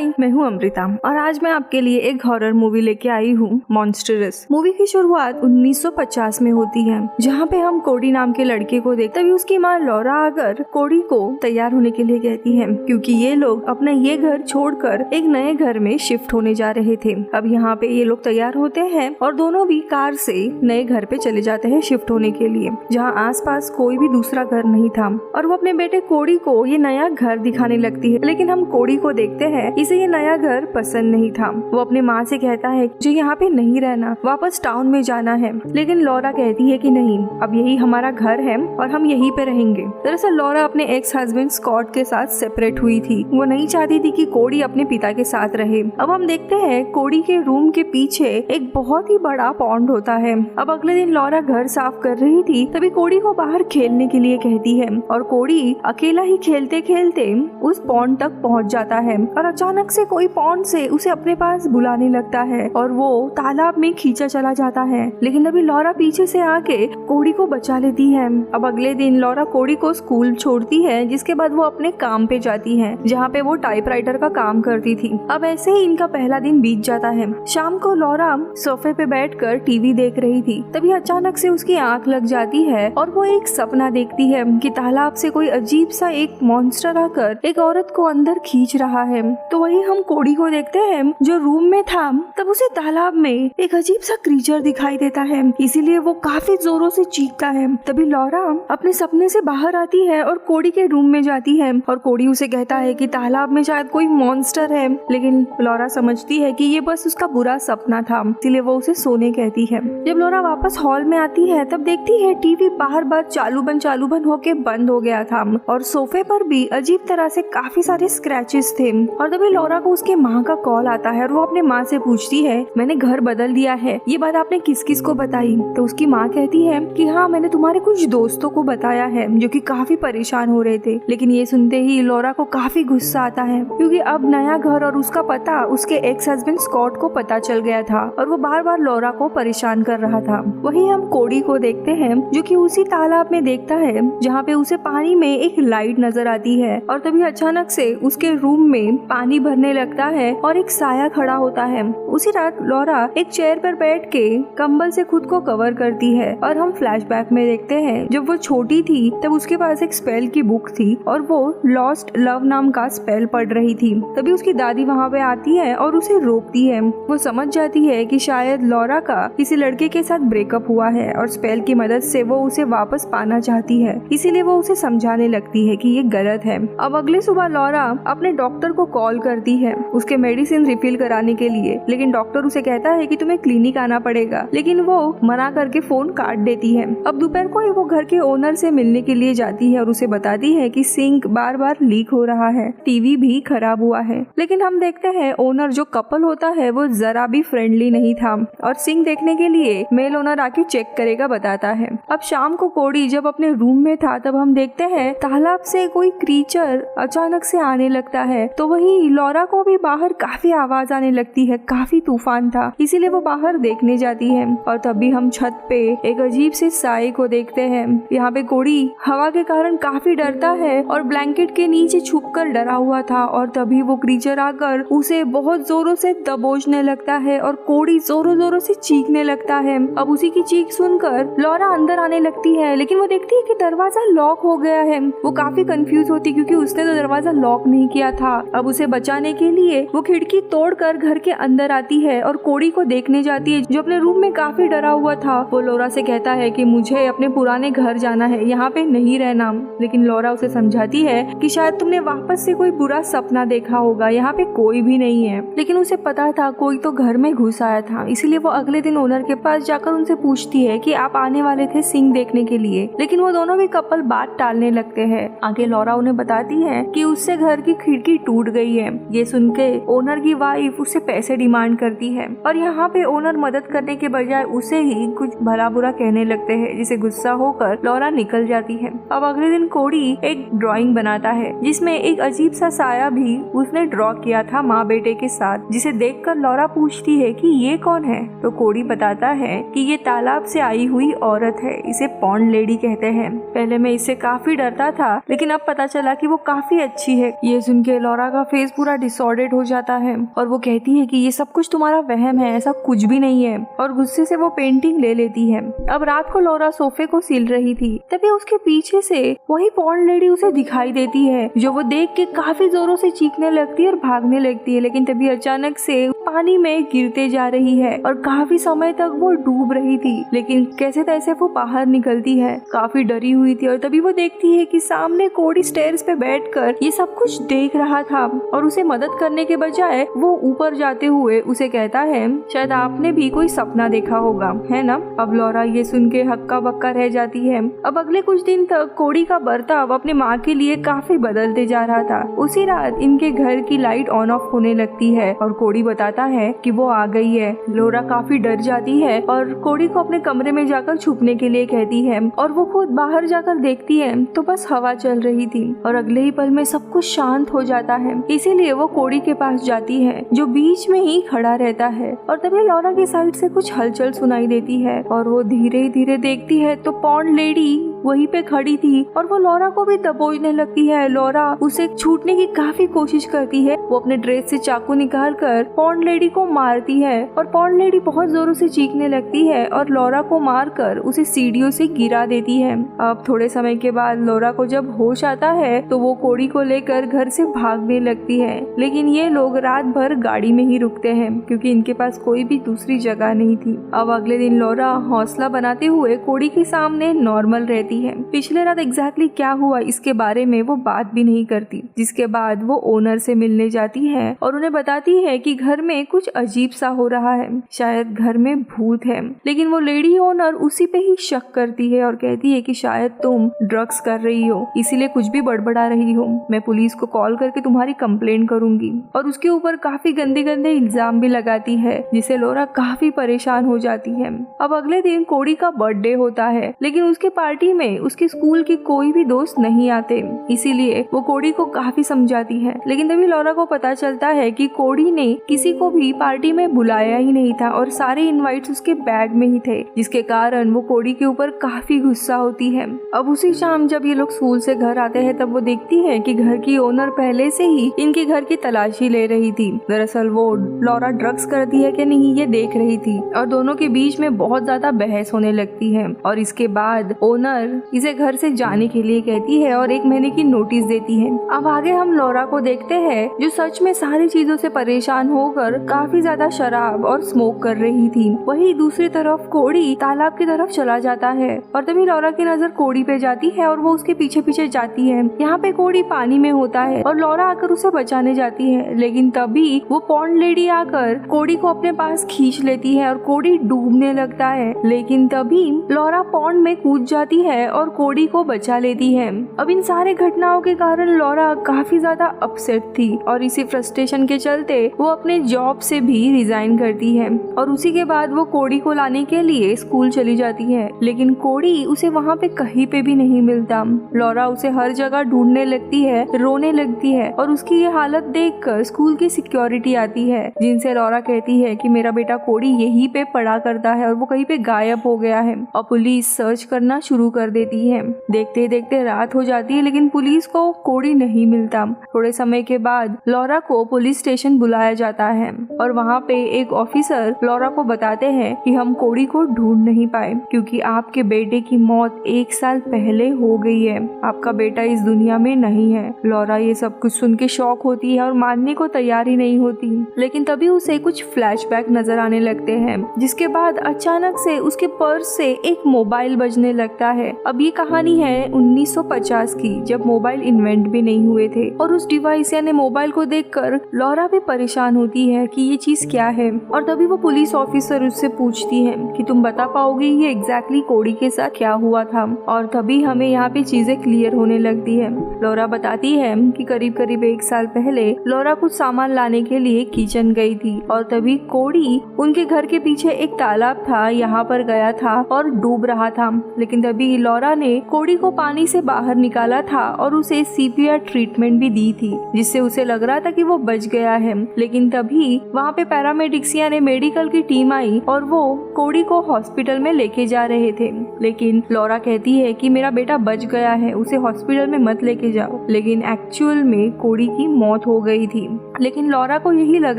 हाय, मैं हूँ अमृता और आज मैं आपके लिए एक हॉरर मूवी लेके आई हूँ, मॉन्स्टरस। मूवी की शुरुआत 1950 में होती है, जहाँ पे हम कोडी नाम के लड़के को देखते तभी उसकी माँ लॉरा आकर कोडी को तैयार होने के लिए कहती है, क्योंकि ये लोग अपना ये घर छोड़कर एक नए घर में शिफ्ट होने जा रहे थे। अब यहाँ पे ये लोग तैयार होते हैं और दोनों भी कार से नए घर पे चले जाते हैं शिफ्ट होने के लिए, जहाँ आसपास कोई भी दूसरा घर नहीं था। और वो अपने बेटे कोडी को ये नया घर दिखाने लगती है, लेकिन हम कोडी को देखते हैं इसे ये नया घर पसंद नहीं था। वो अपने माँ से कहता है जो यहाँ पे नहीं रहना, वापस टाउन में जाना है, लेकिन लॉरा कहती है कि नहीं, अब यही हमारा घर है और हम यहीं पे रहेंगे। दरअसल लॉरा अपने एक्स हस्बैंड स्कॉट के साथ सेपरेट हुई थी। वो नहीं चाहती थी कि कोडी अपने पिता के साथ रहे। अब हम देखते हैं कोडी के रूम के पीछे एक बहुत ही बड़ा पॉन्ड होता है। अब अगले दिन लॉरा घर साफ कर रही थी, तभी कोडी को बाहर खेलने के लिए कहती है और कोडी अकेला ही खेलते खेलते उस पॉन्ड तक पहुँच जाता है और अचानक से कोई पॉन्ड से उसे अपने पास बुलाने लगता है और वो तालाब में खींचा चला जाता है। लेकिन अभी लॉरा पीछे से आके कोडी को बचा लेती है। अब अगले दिन लॉरा कोडी को स्कूल छोड़ती है, जिसके बाद वो अपने काम पे जाती है, जहाँ पे वो टाइपराइटर का काम करती थी। अब ऐसे ही इनका पहला दिन बीत जाता है। शाम को लॉरा सोफे पे बैठकर टीवी देख रही थी, तभी अचानक से उसकी आंख लग जाती है और वो एक सपना देखती है कि तालाब से कोई अजीब सा एक मॉन्स्टर आकर एक औरत को अंदर खींच रहा है। तो वही हम कोडी को देखते हैं जो रूम में था, तब उसे तालाब में एक अजीब सा क्रीचर दिखाई देता है, इसीलिए वो काफी जोरों से चीखता है। तभी लॉरा अपने सपने से बाहर आती है और कोडी के रूम में जाती है और कोडी उसे कहता है कि तालाब में शायद कोई मॉन्स्टर है, लेकिन लॉरा समझती है कि ये बस उसका बुरा सपना था, इसीलिए वो उसे सोने कहती है। जब लॉरा वापस हॉल में आती है तब देखती है टीवी बार बार चालू बंद होके बंद हो गया था और सोफे पर भी अजीब तरह से काफी सारे स्क्रैचेस थे। और तभी लॉरा को उसके माँ का कॉल आता है और वो अपने माँ से पूछती है, मैंने घर बदल दिया है, ये बात आपने किस किस को बताई? तो उसकी माँ कहती है कि हाँ, मैंने तुम्हारे कुछ दोस्तों को बताया है जो कि काफी परेशान हो रहे थे। लेकिन ये सुनते ही लॉरा को काफी गुस्सा आता है, क्योंकि अब नया घर और उसका पता उसके एक्स हस्बैंड स्कॉट को पता चल गया था और वो बार बार लॉरा को परेशान कर रहा था। वही हम कोडी को देखते हैं जो कि उसी तालाब में देखता है जहाँ पे उसे पानी में एक लाइट नजर आती है और तभी अचानक से उसके रूम में पानी भरने लगता है और एक साया खड़ा होता है। उसी रात लॉरा एक चेयर पर बैठ के कंबल से खुद को कवर करती है और हम फ्लैशबैक में देखते हैं जब वो छोटी थी तब उसके पास एक स्पेल की बुक थी और वो लॉस्ट लव नाम का स्पेल पढ़ रही थी। तभी उसकी दादी वहाँ पे आती है और उसे रोकती है। वो समझ जाती है कि शायद लॉरा का किसी लड़के के साथ ब्रेकअप हुआ है और स्पेल की मदद से वो उसे वापस पाना चाहती है, इसीलिए वो उसे समझाने लगती है कि ये गलत है। अब अगले सुबह लॉरा अपने डॉक्टर को कॉल करती है उसके मेडिसिन रिफिल कराने के लिए, लेकिन डॉक्टर उसे कहता है कि तुम्हें क्लिनिक आना पड़ेगा, लेकिन वो मना करके फोन काट देती है। अब दोपहर को वो घर के ओनर से मिलने के लिए जाती है और उसे बताती है कि सिंक बार बार लीक हो रहा है, टीवी भी खराब हुआ है। लेकिन हम देखते हैं ओनर जो कपल होता है वो जरा भी फ्रेंडली नहीं था और सिंक देखने के लिए मेल ओनर आके चेक करेगा बताता है। अब शाम को कोडी जब अपने रूम में था तब हम देखते हैं तालाब से कोई क्रीचर अचानक से आने लगता है। तो वही लॉरा को भी बाहर काफी आवाज आने लगती है, काफी तूफान था, इसीलिए वो बाहर देखने जाती है और तभी हम छत पे एक अजीब से साए को देखते हैं। यहाँ पे कोडी हवा के कारण काफी डरता है और ब्लैंकेट के नीचे छुपकर डरा हुआ था और तभी वो क्रीचर आकर उसे बहुत जोरों से दबोचने लगता है और कोडी जोरों से चीखने लगता है। अब उसी की चीख सुनकर लॉरा अंदर आने लगती है, लेकिन वो देखती है कि दरवाजा लॉक हो गया है। वो काफी कंफ्यूज होती क्योंकि उसने तो दरवाजा लॉक नहीं किया था। अब उसे बचाने के लिए वो खिड़की तोड़कर घर के अंदर आती है और कोडी को देखने जाती है जो अपने रूम में काफी डरा हुआ था। वो लॉरा से कहता है कि मुझे अपने पुराने घर जाना है, यहाँ पे नहीं रहना। लेकिन लॉरा उसे समझाती है कि शायद तुमने वापस से कोई बुरा सपना देखा होगा, यहाँ पे कोई भी नहीं है। लेकिन उसे पता था कोई तो घर में घुस आया था, इसीलिए वो अगले दिन ओनर के पास जाकर उनसे पूछती है कि आप आने वाले थे सिंक देखने के लिए, लेकिन वो दोनों भी कपल बात टालने लगते हैं। आगे लॉरा उन्हें बताती है कि उससे घर की खिड़की टूट गई है। ये सुन के ओनर की वाइफ उससे पैसे डिमांड करती है और यहाँ पे ओनर मदद करने के बजाय उसे ही कुछ भला बुरा कहने लगते हैं, जिसे गुस्सा होकर लॉरा निकल जाती है। अब अगले दिन कोडी एक ड्राइंग बनाता है जिसमें एक अजीब सा साया भी उसने ड्रॉ किया था माँ बेटे के साथ, जिसे देखकर लॉरा पूछती है कि ये कौन है। तो कोडी बताता है कि ये तालाब से आई हुई औरत है, इसे पॉन्ड लेडी कहते हैं। पहले मैं इससे काफी डरता था, लेकिन अब पता चला कि वो काफी अच्छी है। ये सुन के लॉरा का फेस पूरा डिसऑर्डर्ड हो जाता है और वो कहती है कि ये सब कुछ तुम्हारा वहम है, ऐसा कुछ भी नहीं है, और गुस्से से वो पेंटिंग ले लेती है। अब रात को लॉरा सोफे को सील रही थी, तभी उसके पीछे से वही पॉन्ड लेडी उसे दिखाई देती है, जो वो देख के काफी जोरों से चीखने लगती है और भागने लगती है। लेकिन तभी अचानक से पानी में गिरते जा रही है और काफी समय तक वो डूब रही थी, लेकिन कैसे तैसे वो बाहर निकलती है। काफी डरी हुई थी और तभी वो देखती है कि सामने कोडी स्टेयर्स पे बैठकर ये सब कुछ देख रहा था और उसे मदद करने के बजाय वो ऊपर जाते हुए उसे कहता है, शायद आपने भी कोई सपना देखा होगा, है ना। अब लॉरा ये सुन के हक्का बक्का रह जाती है। अब अगले कुछ दिन तक कोडी का बर्ताव अपने माँ के लिए काफी बदलते जा रहा था। उसी रात इनके घर की लाइट ऑन ऑफ होने लगती है और कोडी बताता है कि वो आ गई है। लॉरा काफी डर जाती है और कोडी को अपने कमरे में जाकर छुपने के लिए कहती है और वो खुद बाहर जाकर देखती है तो बस हवा चल रही थी और अगले ही पल में सब कुछ शांत हो जाता है। इसीलिए वो कोडी के पास जाती है जो बीच में ही खड़ा रहता है और तभी लॉरा की साइड से कुछ हलचल सुनाई देती है और वो धीरे धीरे देखती है तो पॉन्ड लेडी वहीं पे खड़ी थी और वो लॉरा को भी दबोचने लगती है। लॉरा उसे छूटने की काफी कोशिश करती है। वो अपने ड्रेस से चाकू निकाल कर पॉन्ड लेडी को मारती है और पॉन्ड लेडी बहुत जोरों से चीखने लगती है और लॉरा को मारकर उसे सीढ़ियों से गिरा देती है। अब थोड़े समय के बाद लॉरा को जब होश आता है तो वो कोडी को लेकर घर से भागने लगती है, लेकिन ये लोग रात भर गाड़ी में ही रुकते हैं क्योंकि इनके पास कोई भी दूसरी जगह नहीं थी। अब अगले दिन लॉरा हौसला बनाते हुए कोडी के सामने नॉर्मल रहती है। पिछले रात एग्जैक्टली क्या हुआ इसके बारे में वो बात भी नहीं करती, जिसके बाद वो ओनर से मिलने जाती है और उन्हें बताती है कि घर में कुछ अजीब सा हो रहा है, शायद घर में भूत है। लेकिन वो लेडी ओनर उसी पे ही शक करती है और कहती है कि शायद तुम ड्रग्स कर रही हो, इसीलिए कुछ भी बड़बड़ा रही हो। मैं पुलिस को कॉल करके तुम्हारी कंप्लेंट करूंगी और उसके ऊपर काफी गंदे गंदे इल्जाम भी लगाती है, जिसे लॉरा काफी परेशान हो जाती है। अब अगले दिन कोडी का बर्थडे होता है, लेकिन उसके पार्टी में उसके स्कूल के कोई भी दोस्त नहीं आते, इसीलिए वो कोडी को काफी समझाती है। लेकिन तभी लॉरा को पता चलता है कि कोडी ने किसी को भी पार्टी में बुलाया ही नहीं था और सारे इनवाइट्स उसके बैग में ही थे, जिसके कारण वो कोडी के ऊपर काफी गुस्सा होती है। अब उसी शाम जब ये लोग स्कूल से घर आते हैं तब वो देखती है कि घर की ओनर पहले से ही इनके घर की तलाशी ले रही थी। दरअसल वो लॉरा ड्रग्स करती है कि नहीं ये देख रही थी और दोनों के बीच में बहुत ज्यादा बहस होने लगती है और इसके बाद ओनर इसे घर से जाने के लिए कहती है और 1 महीने की नोटिस देती है। अब आगे हम लॉरा को देखते हैं जो सच में सारी चीजों से परेशान होकर काफी ज्यादा शराब और स्मोक कर रही थी। वहीं दूसरी तरफ कोडी तालाब की तरफ चला जाता है और तभी लॉरा की नजर कोडी पे जाती है और वो उसके पीछे पीछे जाती है। यहाँ पे कोडी पानी में होता है और लॉरा आकर उसे बचाने जाती है, लेकिन तभी वो पॉन्ड लेडी आकर कोडी को अपने पास खींच लेती है और कोडी डूबने लगता है। लेकिन तभी लॉरा पॉन्ड में कूद जाती है और कोडी को बचा लेती है। अब इन सारे घटनाओं के कारण लॉरा काफी ज्यादा अपसेट थी और इसी फ्रस्ट्रेशन के चलते वो अपने जॉब से भी रिजाइन करती है और उसी के बाद वो कोडी को लाने के लिए स्कूल चली जाती है, लेकिन कोडी उसे वहाँ पे कहीं पे भी नहीं मिलता। लॉरा उसे हर जगह ढूंढने लगती है, रोने लगती है और उसकी ये हालत देखकर स्कूल की सिक्योरिटी आती है, जिनसे लॉरा कहती है कि मेरा बेटा कोडी यहीं पे पढ़ा करता है और वो कहीं पे गायब हो गया है और पुलिस सर्च करना शुरू कर देती है। देखते देखते रात हो जाती है, लेकिन पुलिस को कोडी नहीं मिलता। थोड़े समय के बाद लॉरा को पुलिस स्टेशन बुलाया जाता है और वहाँ पे एक ऑफिसर लॉरा को बताते हैं कि हम कोडी को ढूंढ नहीं पाए क्योंकि आपके बेटे की मौत 1 साल पहले हो गई है, आपका बेटा इस दुनिया में नहीं है। लॉरा ये सब कुछ सुन के शॉक होती है और मानने को तैयार ही नहीं होती, लेकिन तभी उसे कुछ फ्लैशबैक नजर आने लगते हैं, जिसके बाद अचानक से उसके पर्स से एक मोबाइल बजने लगता है अब ये कहानी है 1950 की, जब मोबाइल इन्वेंट भी नहीं हुए थे और उस डिवाइस यानी मोबाइल को देखकर लॉरा भी परेशान होती है कि ये चीज क्या है। और तभी वो पुलिस ऑफिसर उससे पूछती है कि तुम बता पाओगे ये एग्जैक्टली कोडी के साथ क्या हुआ था। और तभी हमें यहाँ पे चीजें क्लियर होने लगती है। लॉरा बताती है कि करीब करीब 1 साल पहले लॉरा कुछ सामान लाने के लिए किचन गई थी और तभी कोडी उनके घर के पीछे एक तालाब था, यहाँ पर गया था और डूब रहा था। लेकिन तभी लॉरा ने कोडी को पानी से बाहर निकाला था और उसे सीपीआर ट्रीटमेंट भी दी थी, जिससे उसे लग रहा था कि वो बच गया है। लेकिन तभी वहाँ पे पैरामेडिक्स यानी मेडिकल की टीम आई और वो कोडी को हॉस्पिटल में लेके जा रहे थे। लेकिन लॉरा कहती है कि मेरा बेटा बच गया है, उसे हॉस्पिटल में मत लेके जाओ। लेकिन एक्चुअल में कोडी की मौत हो गई थी। लेकिन लॉरा को यही लग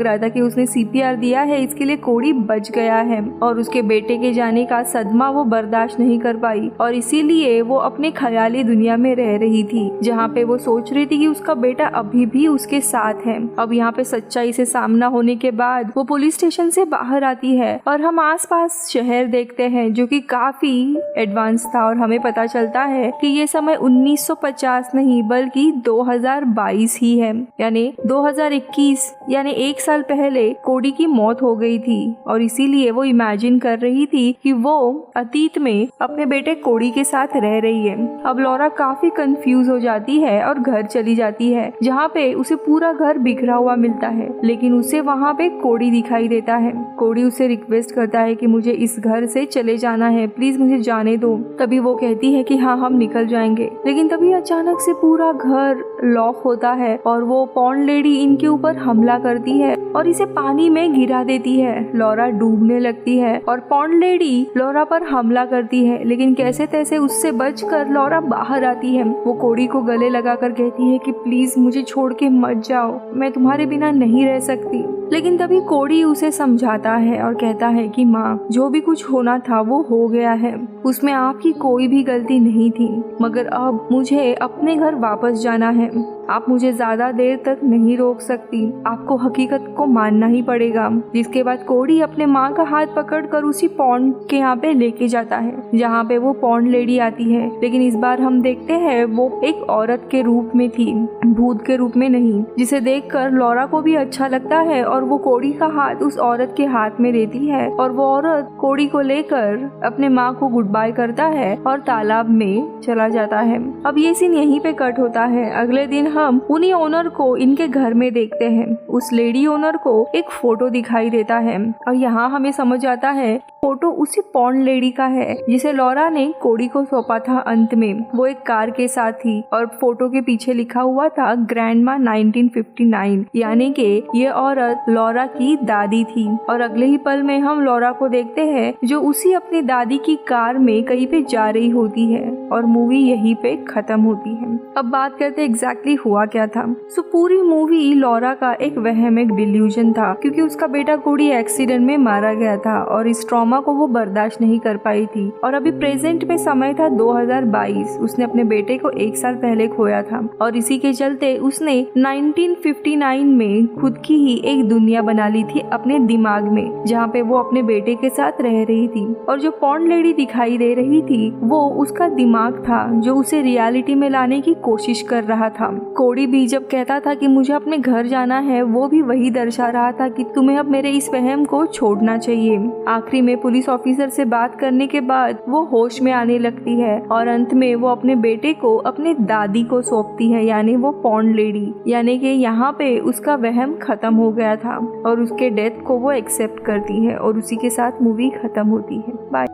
रहा था कि उसने सीपीआर दिया है, इसके लिए कोडी बच गया है। और उसके बेटे के जाने का सदमा वो बर्दाश्त नहीं कर पाई और इसीलिए वो अपने ख्याली दुनिया में रह रही थी, जहाँ पे वो सोच रही थी कि उसका बेटा अभी भी उसके साथ है। अब यहाँ पे सच्चाई से सामना होने के बाद वो पुलिस स्टेशन से बाहर आती है और हम आसपास शहर देखते हैं जो कि काफी एडवांस था और हमें पता चलता है कि ये समय 1950 नहीं बल्कि 2022 ही है, यानी 2021, यानी 1 साल पहले कोडी की मौत हो गई थी। और इसीलिए वो इमेजिन कर रही थी कि वो अतीत में अपने बेटे कोडी के साथ रह रही है। अब लॉरा काफी कंफ्यूज हो जाती है और घर चली जाती है, जहाँ पे उसे पूरा घर बिखरा हुआ मिलता है। लेकिन उसे वहाँ पे कोडी दिखाई देता है। कोडी उसे रिक्वेस्ट करता है कि मुझे इस घर से चले जाना है, प्लीज मुझे जाने दो। तभी वो कहती है कि हाँ हम निकल जाएंगे। लेकिन तभी अचानक से पूरा घर लॉक होता है और वो पॉन्ड लेडी इनके ऊपर हमला करती है और इसे पानी में गिरा देती है। लॉरा डूबने लगती है और पॉन्ड लेडी लॉरा पर हमला करती है, लेकिन कैसे तैसे उससे बचकर लॉरा बाहर आती है। वो कोडी को गले लगाकर कहती है कि प्लीज मुझे छोड़ के मत जाओ, मैं तुम्हारे बिना नहीं रह सकती। लेकिन तभी कोडी उसे समझाता है और कहता है कि माँ, जो भी कुछ होना था वो हो गया है, उसमें आपकी कोई भी गलती नहीं थी, मगर अब मुझे अपने घर वापस जाना है। आप मुझे ज्यादा देर तक नहीं रोक सकती, आपको हकीकत को मानना ही पड़ेगा। जिसके बाद कोडी अपने माँ का हाथ पकड़कर उसी पॉन्ड के यहाँ पे लेके जाता है, जहाँ पे वो पॉन्ड लेडी आती है। लेकिन इस बार हम देखते हैं वो एक औरत के रूप में थी, भूत के रूप में नहीं, जिसे देखकर लॉरा को भी अच्छा लगता है और वो कोडी का हाथ उस औरत के हाथ में देती है और वो औरत कोडी को लेकर अपने माँ को गुड बाय करता है और तालाब में चला जाता है। अब ये सीन यहीं पे कट होता है। अगले दिन हम उन्हीं ओनर को इनके घर में देखते हैं। उस लेडी ओनर को एक फोटो दिखाई देता है और यहाँ हमें समझ आता है फोटो उसी पॉन्ड लेडी का है जिसे लॉरा ने कोडी को सौंपा था। अंत में वो एक कार के साथ थी और फोटो के पीछे लिखा हुआ था ग्रैंडमा 1959, यानी कि ये औरत लॉरा की दादी थी। और अगले ही पल में हम लॉरा को देखते हैं जो उसी अपनी दादी की कार में कहीं पे जा रही होती है और मूवी यहीं पे खत्म होती है। अब बात करते एग्जैक्टली हुआ क्या था। सो पूरी मूवी लॉरा का एक वहम, एक डिल्यूजन था, क्योंकि उसका बेटा कोडी एक्सीडेंट में मारा गया था और इस ट्रॉमा को वो बर्दाश्त नहीं कर पाई थी। और अभी प्रेजेंट में समय था 2022, उसने अपने बेटे को 1 साल पहले खोया था और इसी के चलते उसने 1959 में खुद की ही एक दुनिया बना ली थी अपने दिमाग में, जहाँ पे वो अपने बेटे के साथ रह रही थी। और जो पॉन्ड लेडी दिखाई दे रही थी वो उसका दिमाग था जो उसे रियलिटी में लाने की कोशिश कर रहा था। कोडी भी जब कहता था कि मुझे अपने घर जाना है, वो भी वही दर्शा रहा था कि तुम्हें अब मेरे इस वहम को छोड़ना चाहिए। आखिरी में पुलिस ऑफिसर से बात करने के बाद वो होश में आने लगती है और अंत में वो अपने बेटे को अपने दादी को सौंपती है, यानी वो पॉन्ड लेडी, यानी कि यहाँ पे उसका वहम खत्म हो गया था और उसके डेथ को वो एक्सेप्ट करती है और उसी के साथ मूवी खत्म होती है। बाय।